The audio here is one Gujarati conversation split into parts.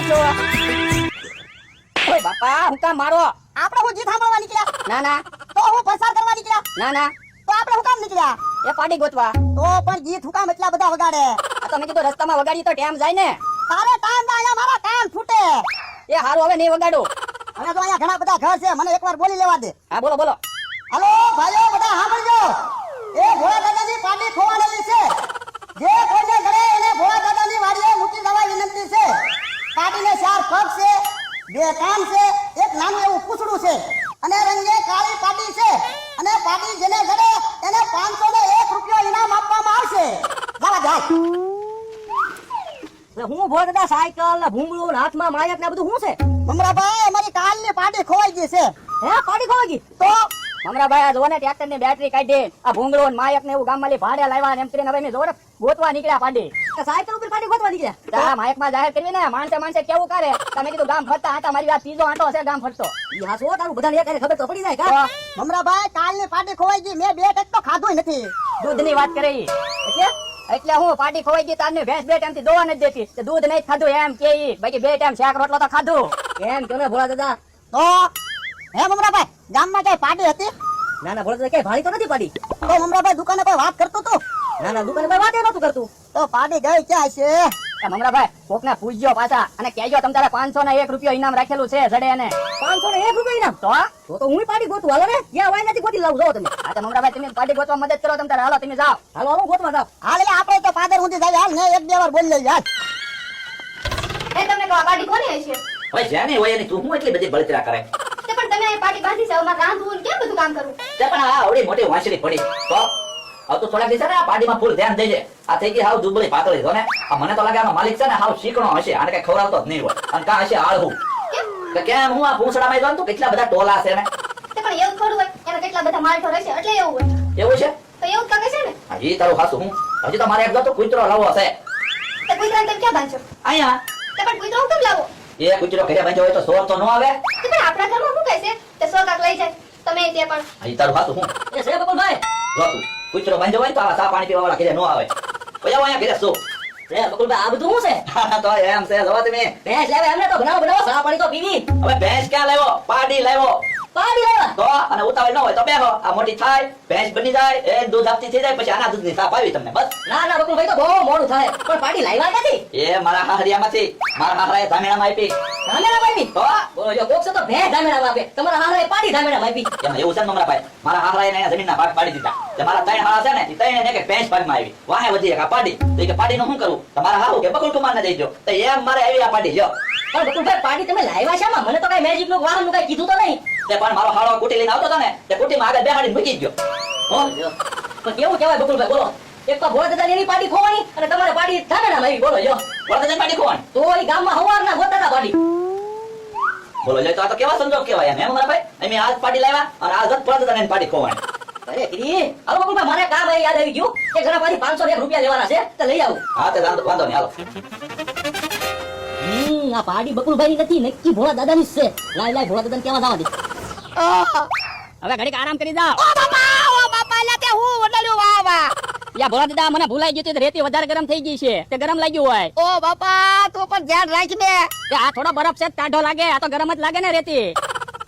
છો? ઓય બાપા હું કામ મારો? આપણે હું જીત સાંભળવા નીકળ્યા? ના ના તો હું પ્રસાર કરવા નીકળ્યા? ના ના તો આપણે હું કામ નીકળ્યા? એ પાડી ગોતવા. તો પણ ગીત હું કામ એટલા બધા વગાડે? આ તો મેં કીધું રસ્તામાં વગાડી તો ટાઈમ જાય ને. તારે કાન ના અહીંયા મારા કાન ફૂટે. એ હારું હવે નહીં વગાડું. અને તો અહીંયા ઘણા બધા ઘર છે, મને એકવાર બોલી લેવા દે. હા બોલો બોલો. હાલો ભાઈઓ બધા સાંભળજો. એ ભોળા દાદાની પાટી ખોવાડેલી છે. જે કોઈને ઘરે એને ભોળા દાદાની વાડીએ મૂકી જવા વિનંતી છે. પાટીને 4 પગ છે, 2 કાન છે, એક નાનું એવું પૂછડું છે અને રંગે કાળી પાટી છે. અને પાટી જેને ઘરે એને 501 રૂપિયા ઇનામ આપવામાં આવશે. જવા જાય. હું ભોળ દાદા સાયકલ ને ભૂંગળું ને હાથમાં માયક ને આ બધું શું છે? મમરાભાઈ અમારી કાલની પાટી ખોવાઈ ગઈ છે. હે પાડી ખોવાઈ ગઈ? તો મમરાભાઈ આ જોવો ને ટ્રેક્ટર ની બેટરી કાઢી આ ભૂંગળો ને માયક ને એવું ગામમાં ભાડે લાવ્યા ને એમ કરીને હવે મેં જોવો ને ગોતવા નીકળ્યા પાડી. સાયકલ ઉપર પાડી ગોતવા નીકળ્યા? આ માયક માં જાહેર કરવી ને માણસે કેવું કરે? તમે કીધું ગામ ફરતા આટા મારી આ ત્રીજો આંટો છે ગામ ફરતો. ઈ હાસો તારું બધાને એક ખબર તો પડી જાય કા? મમરાભાઈ કાલની પાટી ખોવાઈ ગઈ, મેં 2 ટક તો ખાધું નથી. દૂધની વાત કરે ઈ. એટલે હું પાટી ખોવાઈ ગઈ તારને ભેંસ 2 ટાઈમ થી દોવા નથી દેતી. તે દૂધ નહીં ખાધું એમ કે ઈ. બાકી 2 ટાઈમ શાક રોટલો તો ખાધું. એમ કે ને ભોળા દાદા. તો હે મમરાભાઈ ગામમાં કઈ પાટી હતી? ના ના ભોળા દાદા કઈ ભાળી તો નથી પાડી. તો મમરાભાઈ દુકાને કોઈ વાત કરતો તો? ના ના દુકાને કોઈ વાત એ નતું કરતું. તો પાટી ગઈ ક્યાં છે? મમરાભાઈ કોકને પૂછજો પાછા અને કહેજો તમ તારે 501 રૂપિયા ઇનામ રાખેલું છે જડે એને. 501 રૂપિયા ઇનામ? તો હું પાટી ગોતું. હાલો ને જ્યાં હોય નથી ગોતી લાવું. જો તમે આ તો મમરાભાઈ તમે પાટી ગોતવા મદદ કરો તમ તારે. હાલો તમે જાઓ. હાલો હું ગોતવા જાવ. હાલ એટલે આપણે તો પાદર સુધી જાય. હાલ ને 1-2 વાર બોલી લઈ હાલ. એ તમને કહો આ પાટી કોની હશે? હવે જેની હોય એની તું હું એટલી બધી બળતરા કરે? તે પણ તમે આ પાટી બાંધી છે, હવે મારે રાંધવું ને કેમ બધું કામ કરવું? તે પણ આ આવડી મોટી વાંસળી પડી તો હવે તો થોડાક દિવસ છે ને આ પાડીમાં ફૂલ ધ્યાન દેજે. આ થઈ ગઈ હાવ દુબળી પાતળી જો ને. આ મને તો લાગે આનો માલિક છે ને હાવ શીકણો હશે, આને કઈ ખવડાવતો જ નહીં હોય અને કા હશે આળહું. કે કેમ હું આ પૂંછડામાં જોઉં તું કેટલા બધા ટોલા છે ને. તે પણ એવું થોડું હોય, એના કેટલા બધા માલઠો રહેશે એટલે એવું હોય. એવું છે? તો એવું જ કાકે છે ને. હજી તારું હાસું હું હજી તો મારે એક તો કૂતરો લાવવો છે તે કુતરાને તમે ક્યાં બાંધશો? અહીંયા. તે પણ કુતરો હું કેમ લાવો? એ કૂતરો ઘરે બાંધ્યો હોય તો સોર તો ન આવે. તે પણ આપણા ઘરમાં શું કહે છે? તે સો કાક લઈ જાય તમે ત્યાં પણ. હજી તારું હાસું હું એ છે બકુલભાઈ. જો તું કૂતરો બાંધ્યો હોય તો આ ચા પાણી પીવા વાળા ઘરે ન આવે. પછી આવો અહીંયા ઘરે શું રે બકુલભાઈ આ બધું શું છે? તો એમ છે જોવા તમે. ભેંસ લાવે એમને તો બનાવો સા પાણી તો પીવી. હવે ભેંસ ક્યાં લાવ્યો? પાડી લાવ્યો પાડી લાવ્યા? તો અને ઉતાવળ ન હોય તો બેહો. આ મોટી થાય ભેંસ બની જાય એ દૂધ આપતી થઈ જાય પછી આના દૂધની સાપ આવી તમને બસ. ના ના બકુલભાઈ તો બહુ મોડું થાય. પણ પાડી લાવ્યા નથી. એ મારા હાહરિયામાંથી મારા હાહરાએ ધામેણામાં આપી. ધામેણા માપી? તો બોલો જો કોક છે તો ભેંસ ધામેણા માપે. તમારા હારે પાડી ધામેણા માપી. એમાં એવું છે ને મમરાભાઈ મારા હાહરાએ એને જમીનના ભાગ પાડી દીધા. તે મારા 3 હારા છે ને એ 3 ને કે ભેંસ ભાગમાં આવી. વાહે વધી એક આ પાડી. તો કે પાડીનું શું કરું? તમારા હાહુ કે બકુલ કુમારને દઈ દો. તો એમ મારે આવી આ પાડી જો. પણ બકુલભાઈ પાડી તમે લાવ્યા શામાં? મને તો કઈ મેજિક નું વાહન નું કઈ કીધું તો નહીં. તે પણ મારો હાળો કુટી લઈને આવતો હતો ને તે કુટીમાં આગળ બેહાડીને મૂકી જ ગયો. હો પણ કેવું કહેવાય બકુલભાઈ બોલો? એક તો ભોળા દાદાની એની પાડી ખોવાની અને તમારે પાડી ધામેણા માવી. બોલો જો વળતે પાડી ખોવાની. તો એ ગામમાં હવારના ગોતાતા પાડી. બોલો જો તો આ તો કેવા સંજોગ કહેવાય એમ મમરાભાઈ. અમે આજ પાડી લાવ્યા અને આજ જ વળતે એને પાડી ખોવાની. અરે કીધી હાલો બકુલભાઈ મને કામ યાદ આવી ગયું કે ઘણા પાછી 501 રૂપિયા લેવાના છે તો લઈ આવું. હા તે વાંધો નહીં હાલો. આ પાડી બકુલભાઈ ની નથી નક્કી ભોળા દાદાની જ છે. લાય ભોળા દાદાને કેવા જવા દે. હવે ઘડીક આરામ કરી જાઓ. ઓ બાપા લા તે હું વડલ્યો વાવા. યા ભોળા દાદા મને ભૂલાઈ ગયું તે રેતી વધારે ગરમ થઈ ગઈ છે તે ગરમ લાગ્યું હોય. ઓ બાપા તું પણ ધ્યાન રાખ ને. તે આ થોડો બરફ છે ટાઢો લાગે આ તો ગરમ જ લાગે ને રેતી.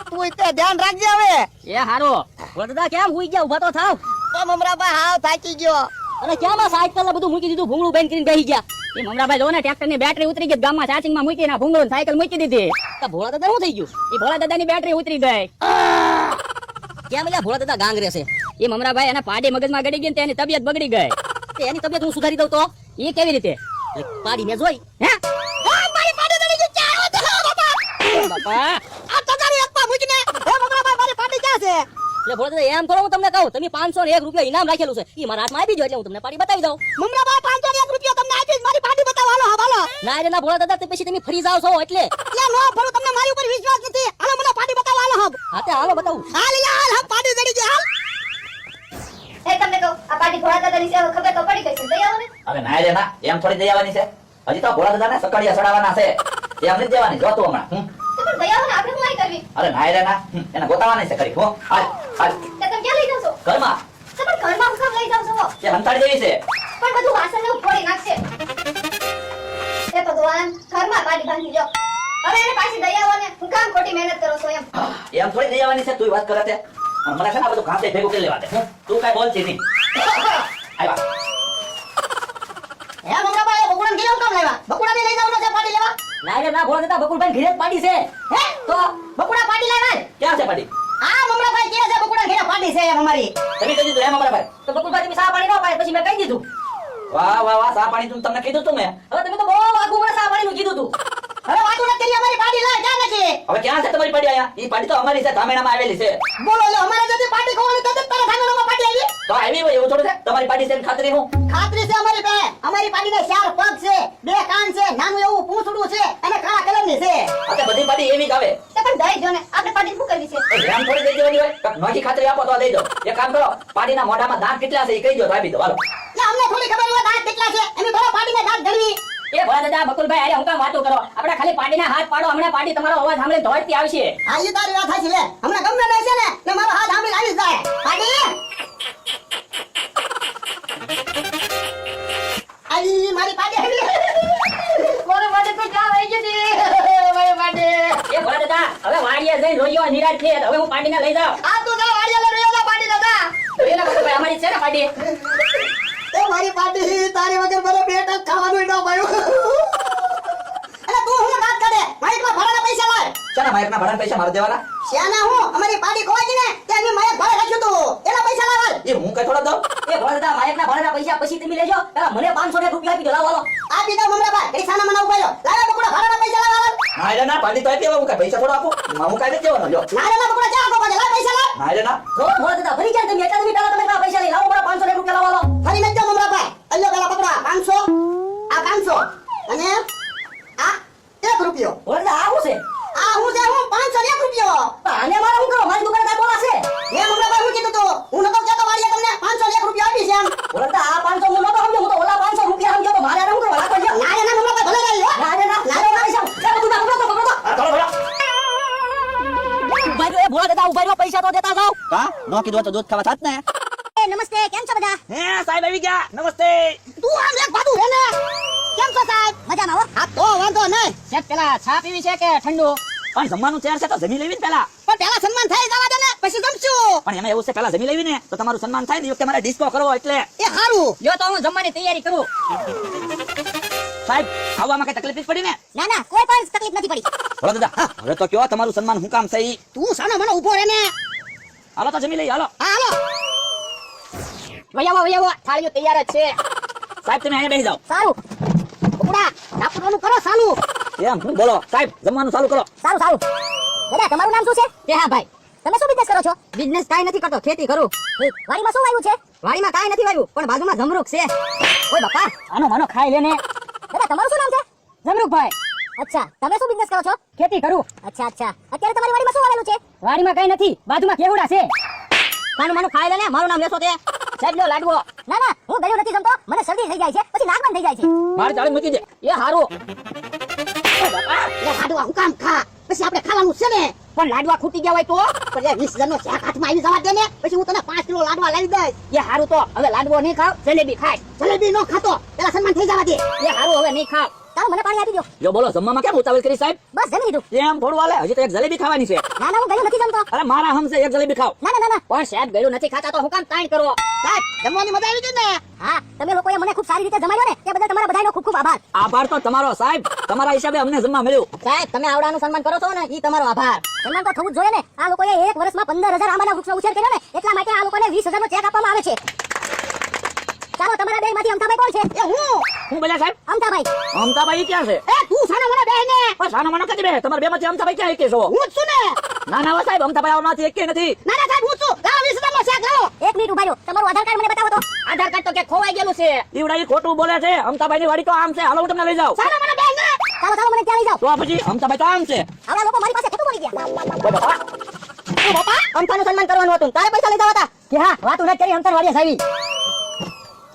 તું તે ધ્યાન રાખજે હવે. એ હારો ભોળા દાદા કેમ હુઈ ગયા? ઉભા તો થાવ. તો મમરાભાઈ હાવ થાકી ગયો. અને ક્યાં સાયકલ ને બધું મૂકી દીધું ભૂંગળું બેન કરીને બેસી ગયા. એ મમરાભાઈ જો ને ટ્રેક્ટર ની બેટરી ઉતરી ગઈ ગામમાં ચાર્જિંગ માં મૂકીને ભૂંગળું સાયકલ મૂકી દીધી. તો ભોળા દાદા શું થઈ ગયું? એ ભોળા દાદા ની બેટરી ઉતરી ગઈ. કેમ એટલે ભોળા દાદા ગાંગ રહેશે? એ મમરાભાઈ એને પાડી મગજમાં ગડી ગઈ ને તેની તબિયત બગડી ગઈ. તે એની તબિયત હું સુધારી દઉં તો એ કેવી રીતે? પાડી મેં જોઈ હે મારી પાડી દડી ગઈ. ચાલો તો બાપા. બાપા આ તો તારી એક પા મૂકીને. હે મમરાભાઈ મારી પાડી ક્યાં છે? એટલે ભોળા દાદા એમ થોડું હું તમને કહું તમે 501 રૂપિયા ઇનામ રાખેલું છે એ મારા હાથમાં આપી દો એટલે હું તમને પાડી બતાવી દઉં. મમરાભાઈ 501 રૂપિયા તમને આપીશ મારી પાડી બતાવો. હાલો હાલો. ના રે ના ભોળા દાદા તે પછી તમે ફરી જાવ છો એટલે. એટલે નો ફરું તમને મારી ઉપર વિશ્વાસ નથી. હાલો મને પાડી બતાવો. હાલો હબ. હા તે હાલો બતાવું. હાલ યાર હબ પાડી દડી ગઈ. હાલ. એ તમને કહો આ પાટી ભોળા દાદાની છે, હવે ખબર તો પડી ગઈ છે. દઈ આવો ને. અરે ના રે ના એમ થોડી દઈ આવવાની છે. હજી તો ભોળા દાદાને સકડિયા ચડાવવાના છે. એમ નથી દેવાની જો તું હમણાં. તો પણ દઈ આવો ને, આપણે શું આઈ કરવી? અરે ના રે ના એને ગોતાવાની છે ખરી. હો હાલ હાલ તે તમે ક્યાં લઈ જાવ છો? ઘરમાં. તો પણ ઘરમાં હું કામ લઈ જાવ છો? એ હંતાડી જેવી છે. પણ બધું વાસણ ને ફોડી નાખશે. હે ભગવાન ઘરમાં પાડી બાંધી જો. હવે એને પાછી દઈ આવો ને હું કામ ખોટી મહેનત કરો છો એમ એમ થોડી લઈ આવવાની છે તું વાત કરે છે અને મને છે ને આ બધું ઘાસે ભેગું કરી લેવા દે તું કાંઈ બોલતી નહીં આવ્યા હે મમરાભાઈ બકુડા ઘેર કામ લાવ્યા બકુડા ને લઈ જવાનો છે પાડી લેવા ના રે ના ભોળા દાદા બકુલભાઈ ઘરે જ પાડી છે હે તો બકુડા પાડી લાવ્યા ક્યાં છે પાડી આ મમરાભાઈ કહે છે બકુડા ઘેર પાડી છે એમ અમારી તમે કહી દીધું એમ અમારા ભાઈ તો બકુલભાઈ તમે સા પાડી ન પાય પછી મેં કહી દીધું વાહ વાહ વાહ સા પાણી તું તમને કીધું તું મેં હવે તમે તો બહુ આગુ મને સા પાડીનું કીધું તું હવે વાતો ન કરી અમારી પાડી લાવ ક્યાં નથી હવે ક્યાં છે તમારી પાડી આયા ઈ પાડી તો અમારી છે ધામેણામાં આવેલી છે બોલો લે અમારે ଯଦି પાડી ખોવાની તો તારા સામેમાં પાડી આવી તો આવી હોય એવું થોડું છે તમારી પાડી છે એની ખાતરી હું ખાતરી છે અમારી પાસે અમારી પાડીને 4 પગ છે 2 કાન છે નાનું એવું પૂંછડું છે અને કાળા કલરની છે આ બધી પાડી એવી જ આવે તે પણ દઈ દો ને આપણે પાડી શું કરવી છે રામ થોડી દઈ દેવાની હોય કાંઈક નોખી ખાતરી આપો તો દઈ દો એક કામ કરો પાડીના મોઢામાં દાંત કેટલા છે એ કહી દો તો આપી દો હાલો લે અમને થોડી ખબર હોય દાંત કેટલા છે એની બરો પાડીને દાંત ગણવી એ ભોળા દાદા બકુલભાઈ અરે હું કામ વાતો કરો આપણે ખાલી પાડીના હાથ પાડો હમણાં પાડી તમારો અવાજ સાંભળીને દોડતી આવશે આ ઈ તારી વાત સાચી લે હમણાં ગમે નહીં છે ને મારો હાથ સાંભળી આવી જાય પાડી આઈ મારી પાડી કોને માટે તો ક્યાં આવી ગઈ મારી પાડી એ ભોળા દાદા હવે વાડીએ જઈને રોયો નિરાશ છે હવે હું પાડીને લઈ જાઉં આ તું જા વાડિયા લઈ રહ્યો પાડી દાદા એલા બકુલભાઈ અમારી છે ને પાડી એ મારી પાડી તારી વગર મને બે ટક ખાવાનું ન મળ્યું અરે તું હું વાત કરે માઈકમાં ભાડાના પૈસા લાય ચાના માયકના ભાડાના પૈસા મારે દેવાના શ્યાના હું અમારી પાડી ખોવાઈ ગઈ ને તે અમે માયક ભાડે રાખ્યું તું એના પૈસા લાવ એ હું કઈ થોડા દઉં એ ભોળા દાદા માયકના ભાડાના પૈસા પછી તમે લેજો પેલા મને 500 રૂપિયા આપી દો લાવો હાલો આપી દો મમરાભાઈ એ સાના મને ઉપાડ્યો લાવે બકુડા ભાડાના પૈસા લાવ ના રે ના પાડી તો આપી હવે હું કઈ પૈસા થોડા આપું હું કઈ નથી દેવાનો લ્યો ના રે ના બકુડા ચા આપો પાછા લાવ પૈસા લાવ ના રે ના જો ભોળા દાદા ફરી જાય તમે એટલા તમે પેલા તમે પૈસા લઈ લાવો મારા 500 રૂપિયા લાવો હાલો ફરી નજો મમરાભાઈ અલ્યો પેલા બકુડા 500 આ 500 અને આ 1 રૂપિયો ભોળા દાદા આ શું છે આ હું છે હું 501 રૂપિયો આને મારે શું કરો મારી દુકાને દાખલા છે એ મમરાભાઈ હું કીધું તું હું નતો કહેતો વાડીએ તમને 501 રૂપિયો આપી છે એમ ભોળા દાદા આ 500 હું નતો સમજ્યો હું તો ઓલા 500 રૂપિયા સમજ્યો તો મારે આને શું કરવા લાગો ના રે ના મમરાભાઈ ભલે રહી હો ના રે ના લાવો મારી સામે લે બધું ના પકડો આ થોડો થોડો ઉભા રહ્યો એ ભોળા દાદા ઉભા રહ્યો પૈસા તો દેતા જાઓ કા નો કીધું તો દૂધ ખાવા થાત ને એ નમસ્તે કેમ છો બધા હે સાહેબ આવી ગયા નમસ્તે તું આમ એક બાજુ હે ને કેમ છો સાહેબ મજામાં હો હા તો વાંધો નહીં શેઠ પેલા ચા પીવી છે કે ઠંડુ પણ જમવાનું તૈયાર છે તો જમી લેવી ને પેલા પણ પેલા સન્માન થઈ જવા દે ને પછી જમશું પણ એમાં એવું છે પેલા જમી લેવી ને તો તમારું સન્માન થાય ને એ વખતે મારે ડિસ્કો કરવો એટલે એ હારું લ્યો તો હું જમવાની તૈયારી કરું સાહેબ ખાવામાં કઈ તકલીફ પડી ને ના ના કોઈ પણ તકલીફ નથી પડી બોલો દાદા હવે તો કયો તમારું સન્માન હું કામ છે ઈ તું સાનો મને ઊભો રહે ને હાલો તો જમી લઈ હાલો હા હાલો વયાવો થાળીઓ તૈયાર જ છે સાહેબ તમે અહીંયા બેસી જાઓ સારું બકુડા નાપવાનું કરો સાલું એમ હું બોલો સાહેબ જમવાનું ચાલુ કરો સારું સારું દાદા તમારું નામ શું છે કે હા ભાઈ તમે શું બિઝનેસ કરો છો બિઝનેસ કાઈ નથી કરતો ખેતી કરું વાડીમાં શું વાવ્યું છે વાડીમાં કાઈ નથી વાવ્યું પણ બાજુમાં જમરૂખ છે ઓય બાપા આનો માનો ખાઈ લેને દાદા તમારું શું નામ છે જમરૂખભાઈ અચ્છા તમે શું બિઝનેસ કરો છો ખેતી કરું અચ્છા અચ્છા અત્યારે તમારી વાડીમાં શું વાવેલું છે વાડીમાં કાઈ નથી બાજુમાં કેવડા છે કાનું માનું ખાઈ લેને મારું નામ લેશો તે સાહેબ લો લાડવો ના ના હું ગળ્યો નથી જમતો મને શરદી થઈ જાય છે પછી નાકમાં થઈ જાય છે મારે ચાળી મૂકી દે એ હારું લે લાડવા હું કામ ખા પછી આપણે ખાવાનું છે ને પણ લાડવા ખૂટી ગયા હોય તો પણ યાર 20 જણનો શાક હાથમાં આવી જવા દે ને પછી હું તને 5 કિલો લાડવા લાવી દઈશ એ હારું તો હવે લાડવો નહીં ખાવ જલેબી ખાય જલેબી નો ખાતો પેલા સન્માન થઈ જવા દે એ હારું હવે નહીં ખાવ ચાલો મને પાણી આપી દો જો બોલો જમવામાં કેમ ઉતાવળ કરી સાહેબ બસ જમી લીધું એમ થોડું હાલે હજી તો એક જલેબી ખાવાની છે ના ના હું ગળ્યો નથી જમતો અરે મારા હમસે એક જલેબી ખાવ ના ના ના ના પણ સાહેબ ગળ્યું નથી ખાતા તો હું કામ તાણ કરો સાહેબ જમવાની મજા આવી ગઈ ને હા તમે લોકોએ મને ખૂબ સારી રીતે જમાડ્યો ને તે બદલ તમારા બધાનો ખૂબ ખૂબ આભાર આભાર તો તમારો સાહેબ તમારા હિસાબે અમને જમવા મળ્યું સાહેબ તમે આવડાનું સન્માન કરો છો ને ઈ તમારો આભાર સન્માન તો થવું જ જોઈએ ને આ લોકોએ એક વર્ષમાં 15,000 આંબાના વૃક્ષનો ઉછેર કર્યો ને એટલા માટે આ લોકોને 20,000 નો ચેક આપવામાં આવે છે ચાલો તમારા બેમાંથી અમતાભાઈ કોણ છે એ હું બોલ્યા સાહેબ અમતાભાઈ અમતાભાઈ ક્યાં છે એ તું સાનો મને બેહ ને પણ સાનો માનો કદી બે તમારા બે માંથી અમતાભાઈ ક્યાં એકે છો હું જ છું ને ના ના સાહેબ અમતાભાઈ આવવામાંથી એકે નથી ના ના સાહેબ હું છું લાવો 20,000 નો ચેક લાવો એક મિનિટ ઉભા રહ્યો તમારું આધાર કાર્ડ મને બતાવો તો આધાર કાર્ડ તો કે ખોવાઈ ગયેલું છે ઈવડા ઈ ખોટું બોલે છે અમતાભાઈ ની વાડી તો આમ છે હાલો હું તમને લઈ જાઉં સાનો મને બેહ ને ચાલો ચાલો મને ત્યાં લઈ જાઓ તો પછી અમતાભાઈ તો આમ છે આવડા લોકો મારી પાસે ખોટું બોલી ગયા ઓય બાપા ઓ બાપા અમતાનું સન્માન કરવાનું હતું તારે પૈસા લીધા હતા કે હા વાતું ન કરી અંતર વાડીએ આવી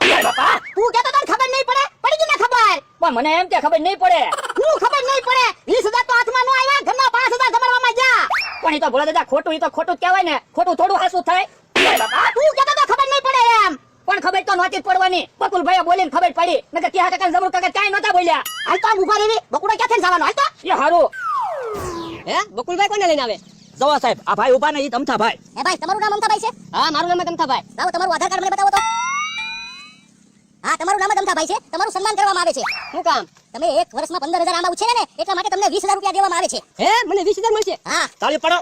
ઓય બાપા તું કહેતો તને ખબર નહીં પડે પડી ગઈ ને ખબર પણ મને એમ કે ખબર નહીં પડે હું ખબર નહીં પડે 20,000 તો હાથમાં ન આવ્યા ઘરના 5,000 જમાડવામાં જા પણ ઈ તો ભોળા દાદા ખોટું ઈ તો ખોટું જ કહેવાય ને ખોટું થોડું હાસું થાય ઓય બાપા તું કહેતો તો ખબર નહીં પડે એમ પણ ખબર તો નહોતી જ પડવાની બકુલભાઈએ બોલીને ખબર પડી નકર ક્યાં કાકા જમરૂ કાકા કાઈ નહોતા બોલ્યા હાલ તો આમ ઉભા રહી બકુડા ક્યાંથી જવાનો હાલ તો એ હારું હે બકુલભાઈ કોને લઈને આવે? જવા સાહેબ આ ભાઈ ઉભા ને ઈ તમથાભાઈ. હે ભાઈ તમારું નામ અમથાભાઈ છે? હા મારું નામ તમથાભાઈ. લાવો તમારું આધાર કાર્ડ મને બતાવો તો. હા તમારું નામ જ અમથાભાઈ છે. તમારું સન્માન કરવામાં આવે છે. શું કામ? તમે એક વર્ષમાં 15,000 આંબા ઉછેરે ને એટલા માટે તમને 20,000 રૂપિયા દેવામાં આવે છે. હે મને 20,000 મળશે? હા તાળી પાડો.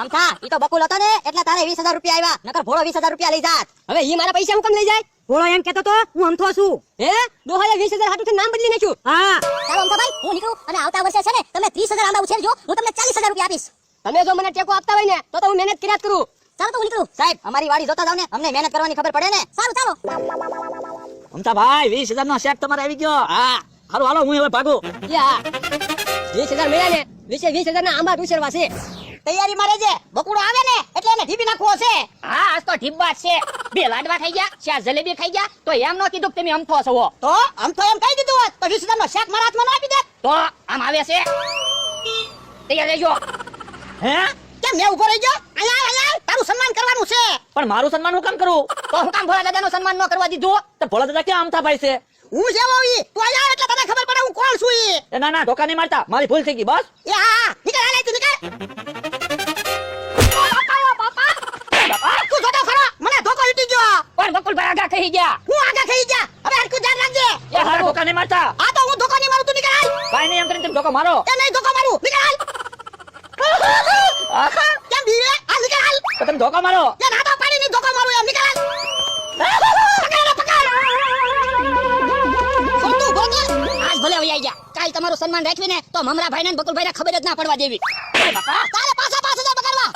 અમથા ઈ તો બકુલ હતો ને એટલે તારે 20,000 રૂપિયા આવ્યા, નકર ભોળો 20,000 રૂપિયા લઈ જાત. હવે ઈ મારા પૈસા હું કેમ લઈ જાય? ભોળો એમ કહેતો તો હું અમથો છું. હે ડોહાએ 20,000 હાટુથી નામ બદલી નાખ્યું. હા ચાલો અમથાભાઈ હું નીકળું અને આવતા વર્ષે છે ને તમે 30,000 આંબા ઉછેરજો, હું તમને 40,000 રૂપિયા આપીશ. તમે જો મને ટેકો આપતા હોય ને તો હું મહેનત કર્યા જ કરું. ચાલો તો હું નીકળું. સાહેબ અમારી વાડી જોતા જાવ ને, અમને મહેનત કરવાની ખબર પડે ને. સારું ચાલો. તમથાભાઈ 20,000 નો શેક તમારે આવી ગયો. હા હાલો હાલો હું હવે ભાગું. યા 20,000 મળ્યા ને 20,000 ના આંબા ઉછેરવા છે. તૈયારીમાં રહેજે, બકુડો આવે ને એટલે એને ઢીબી નાખવો છે. હા આજ તો ઢીબ્બા છે. 2 લાડવા ખાઈ ગયા, 4 જલેબી ખાઈ ગયા, તો એમ નો કીધું કે તમે અમથો છો. તો આમ તો એમ કહી દીધું હોત તો 20,000 નો શેક મારા હાથમાં ન આપી દે. તો આમ આવે છે. તૈયાર રહેજો. હે કેમ મેં ઉભો રહી ગયો? અહીંયા તારું સન્માન કરવાનું છે. પણ મારું સન્માન હું કેમ કરું? તો હું કામ ભોળા દાદાનું સન્માન ન કરવા દીધું? તો ભોળા દાદા ક્યાં અમથાભાઈ છે? હું જેવો ઈ તું અહીંયા એટલે તને ખબર પડે હું કોણ છું ઈ. એ ના ના ધોકા નહીં મારતા, મારી ભૂલ થઈ ગઈ બસ. એ હા નીકળ હાલે તું નીકળ. તું જોતો ખરો મને ધોકો લીટી ગયો. પણ બકુલભાઈ આગા કહી ગયા. હું આગળ થઈ ગયા. હવે હરખું ધ્યાન રાખજે. એ હારું. ધોકા નહીં મારતા. આ તો હું ધોકો નહીં મારું, તું નીકળ હાલ. કાંઈ નહીં એમ કરીને તમે ધોકો મારો. એ નહીં ધોકો મારું, નીકળ હાલ. કેમ બીવે? હાલ નીકળ હાલ. તો તમે ધોકા મારો. એ ના તો પાડી નહીં ધોકો મારું એમ, નીકળ હાલ. પકડ એને, પકડ. ખોટું ભોગે. આજ ભલે વહી ગયા. કાલ તમારું સન્માન રાખવીને તો મમરા ભાઈને બકુલભાઈને ખબર જ ના પડવા દેવી. તારે પાછા જા બગાડવા.